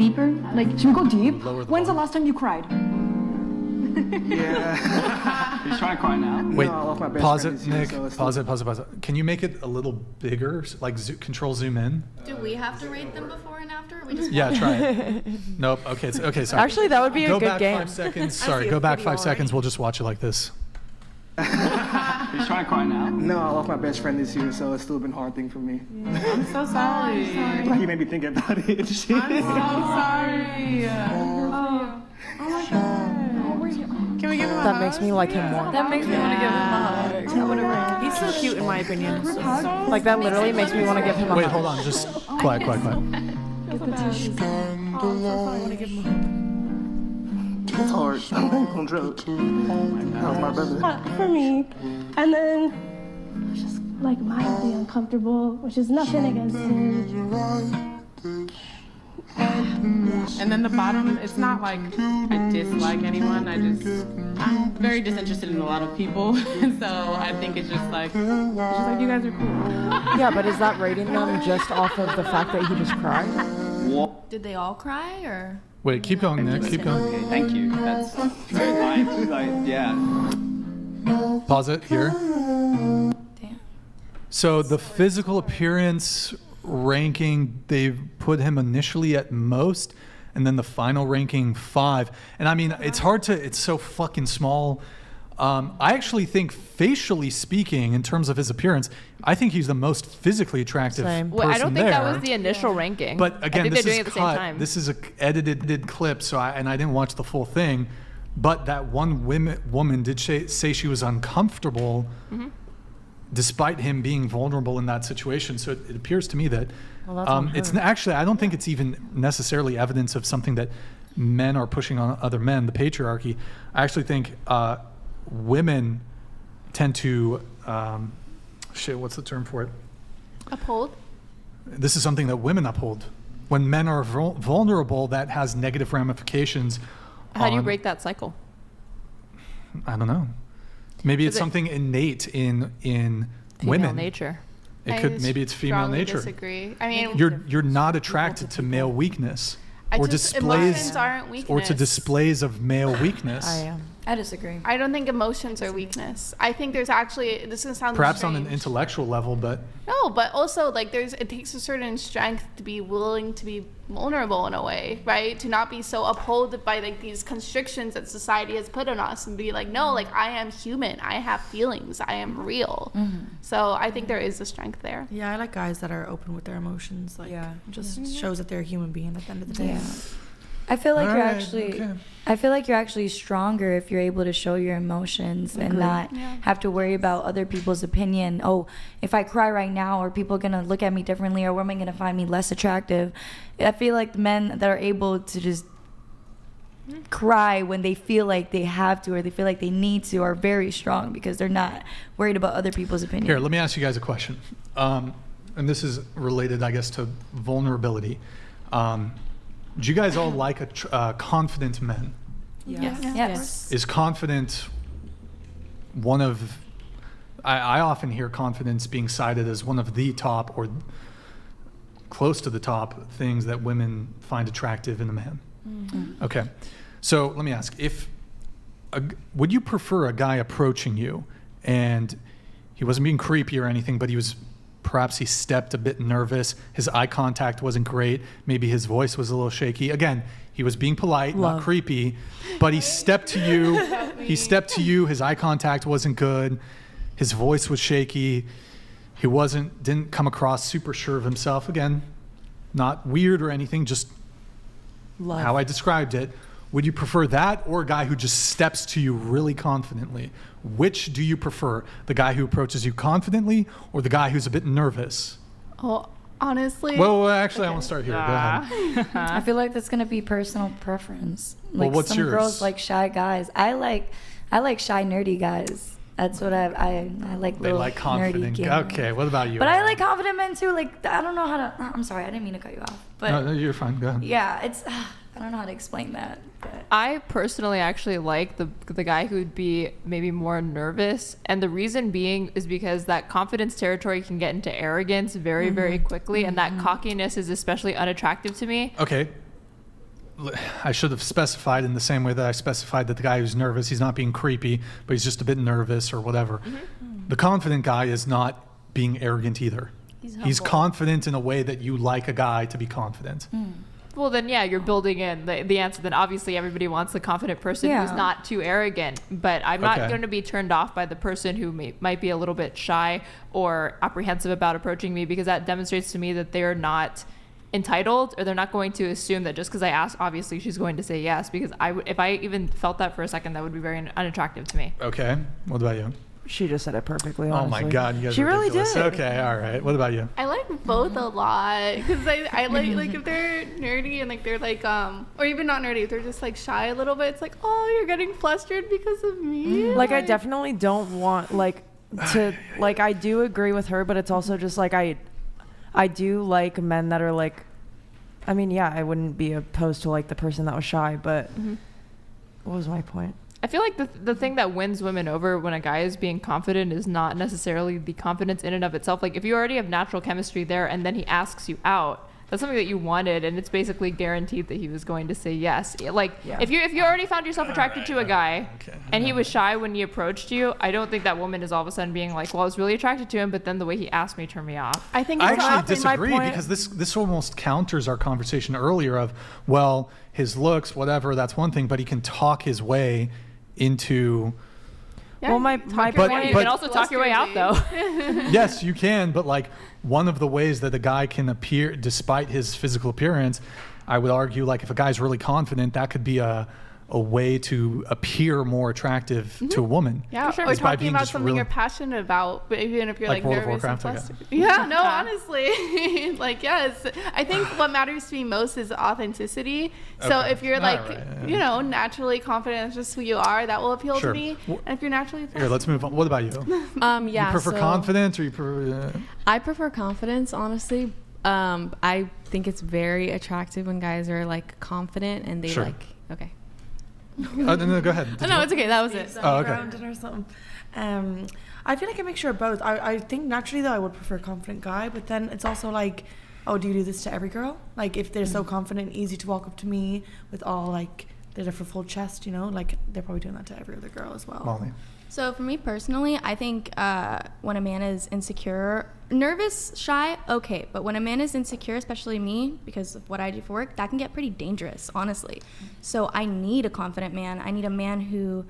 deeper? Like, Should we go deep? Lower the When's the volume. last time you cried? Yeah. He's trying to cry now. Wait, No, I lost my best pause friend it, this year, Nick. so it's Pause still- it, pause it, pause it. Can you make it a little bigger? Like control zoom in? Do we have to rate them before and after? Or we just Yeah, try it. Nope. Okay, okay, sorry. Actually, that would be a Go good back game. 5 seconds. I Sorry, see a go back video 5 seconds. already. We'll just watch it like this. He's trying to cry now. No, I lost my best friend this year, so it's still been a hard thing for me. I'm so sorry. He made me think about it. I'm so sorry. Oh my God. Can we give him a That hug? makes me like him more. that makes me want to give him a hug. I would have He's so cute in my opinion. So Like that literally makes me want to give him a Wait, hug. hold on. Just quiet, quiet, quiet. It's hard. I'm on drugs. That was my brother. For me. And then just like mildly uncomfortable, which is nothing against him. And then the bottom, it's not like I dislike anyone. I'm very disinterested in a lot of people. And so I think it's just like you guys are cool. Yeah, but is that rating them just off of the fact that he just cried? Did they all cry or? Wait, keep going, Nick. Keep going. Okay, thank you. That's very kind. Like, yeah. Pause it here. Damn. So the physical appearance ranking, they've put him initially at most, and then the final ranking 5. And I mean, it's hard to, it's so fucking small. I actually think, facially speaking, in terms of his appearance, I think he's the most physically attractive Same. person Wait, I don't think there. that was the initial ranking. But again, I think this they're is doing it at the cut. same time. This is a edited clip, so I didn't watch the full thing. But that one woman did say she was uncomfortable, despite him being vulnerable in that situation. So it appears to me that Well, that's on it's her. actually, I don't think it's even necessarily evidence of something that men are pushing on other men, the patriarchy. I actually think women tend to what's the term for it? Uphold? This is something that women uphold. When men are vulnerable, that has negative ramifications. How do you on- break that cycle? I don't know. Maybe it's Is it- something innate in Female women. nature. It I could, maybe it's female strongly nature. Disagree. I mean, You're not attracted to male weakness or emotions displays aren't or weakness. to displays of male weakness. I am. I disagree. I don't think emotions are weakness. I think there's actually, this is gonna sound Perhaps on an strange. intellectual level, but No, but also like it takes a certain strength to be willing to be vulnerable in a way, right? To not be so upheld by like these constrictions that society has put on us and be like, no, like I am human. I have feelings. I am real. So I think there is a strength there. Yeah, I like guys that are open with their emotions. Like, Yeah. just shows that they're a human being at the end of the day. Yeah. I feel like you're Alright, actually okay. I feel like you're actually stronger if you're able to show your emotions and not Yeah. have to worry about other people's opinion. Oh, if I cry right now, are people gonna look at me differently, or am I gonna find me less attractive? I feel like the men that are able to just cry when they feel like they have to or they feel like they need to are very strong because they're not worried about other people's opinion. here, let me ask you guys a question. And this is related, I guess, to vulnerability. Do you guys all like confident men? Yes. Yes. Is confident one of, I often hear confidence being cited as one of the top or close to the top things that women find attractive in a man. Okay, so let me ask, would you prefer a guy approaching you and he wasn't being creepy or anything, but perhaps he stepped a bit nervous, his eye contact wasn't great, maybe his voice was a little shaky. Again, he was being polite, not creepy, but he stepped to you, his eye contact wasn't good, his voice was shaky, he didn't come across super sure of himself. Again, not weird or anything, just how I described it. Would you prefer that or a guy who just steps to you really confidently? Which do you prefer? The guy who approaches you confidently or the guy who's a bit nervous? Oh, honestly. Well, actually, I want to start here. Go ahead. I feel like that's gonna be personal preference. Like what's some yours? girls like shy guys. I like shy nerdy guys. That's what I like. They little like nerdy confident. gamers. Okay, what about you? But I like confident men too. Like I don't know how to. I'm sorry, I didn't mean to cut you off. But No, you're fine. Go ahead. yeah, it's. I don't know how to explain that. But. I personally actually like the guy who would be maybe more nervous, and the reason being is because that confidence territory can get into arrogance very, very quickly, and that cockiness is especially unattractive to me. Okay. I should have specified in the same way that I specified that the guy who's nervous, he's not being creepy, but he's just a bit nervous or whatever. The confident guy is not being arrogant either. He's confident in a way that you like a guy to be confident. Well, then, yeah, you're building in the answer. Then obviously everybody wants the confident person who's not too arrogant. But I'm not going to be turned off by the person who might be a little bit shy or apprehensive about approaching me, because that demonstrates to me that they're not entitled, or they're not going to assume that just because I ask, obviously she's going to say yes. Because if I even felt that for a second, that would be very unattractive to me. Okay. What about you? She just said it perfectly, Oh honestly. my God, you guys She are really ridiculous. did. Okay, all right. What about you? I like both a lot, because I like if they're nerdy and like they're like or even not nerdy, if they're just like shy a little bit, it's like, oh, you're getting flustered because of me. Like, I definitely don't want, like, to, like, I do agree with her, but it's also just like I do like men that are like, I mean, yeah, I wouldn't be opposed to like the person that was shy, but what was my point? I feel like the thing that wins women over when a guy is being confident is not necessarily the confidence in and of itself. Like, if you already have natural chemistry there and then he asks you out, that's something that you wanted, and it's basically guaranteed that he was going to say yes. Like, if you already found yourself attracted to a guy and he was shy when he approached you, I don't think that woman is all of a sudden being like, well, I was really attracted to him, but then the way he asked me turned me off. I think I it's actually disagree, because this almost counters our conversation earlier of, well, his looks, whatever, that's one thing, but he can talk his way into... Well, my But point, you can also talk your way out, though. Yes, you can, but like one of the ways that a guy can appear despite his physical appearance, I would argue, like, if a guy's really confident, that could be a way to appear more attractive to a woman. Yeah, For sure. or Just by talking being about just something really- you're passionate about, but even if you're Like like World of nervous and Warcraft, okay. flustered. Yeah, no, honestly, like, yes. I think what matters to me most is authenticity. So Okay. if you're All like, right, yeah. you know, naturally confident, it's just who you are, that will appeal Sure. to me. Well, And if you're naturally Here, let's move on. What about you? Yeah. You prefer so confidence, or you prefer... I prefer confidence, honestly. I think it's very attractive when guys are like confident and they Sure. like. Okay. no, go ahead. Did No, you- it's okay. That was it. Oh, okay. Grounded or something. I feel like a mixture of both. I think naturally though I would prefer a confident guy, but then it's also like, oh, do you do this to every girl? Like, if they're so confident and easy to walk up to me with all like they're there for full chest, you know, like they're probably doing that to every other girl as well. Molly. So for me personally, I think when a man is insecure, nervous, shy, okay. But when a man is insecure, especially me, because of what I do for work, that can get pretty dangerous, honestly. So I need a confident man. I need a man who...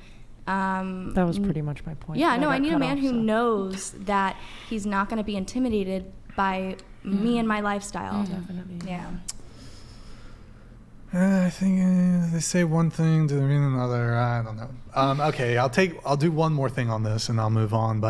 that was pretty much my point. Yeah, and no, I got need a cut man off, who so. knows that he's not going to be intimidated by me and my lifestyle. Definitely. Yeah. I think they say one thing to mean another. I don't know. Okay, I'll do one more thing on this and I'll move on. But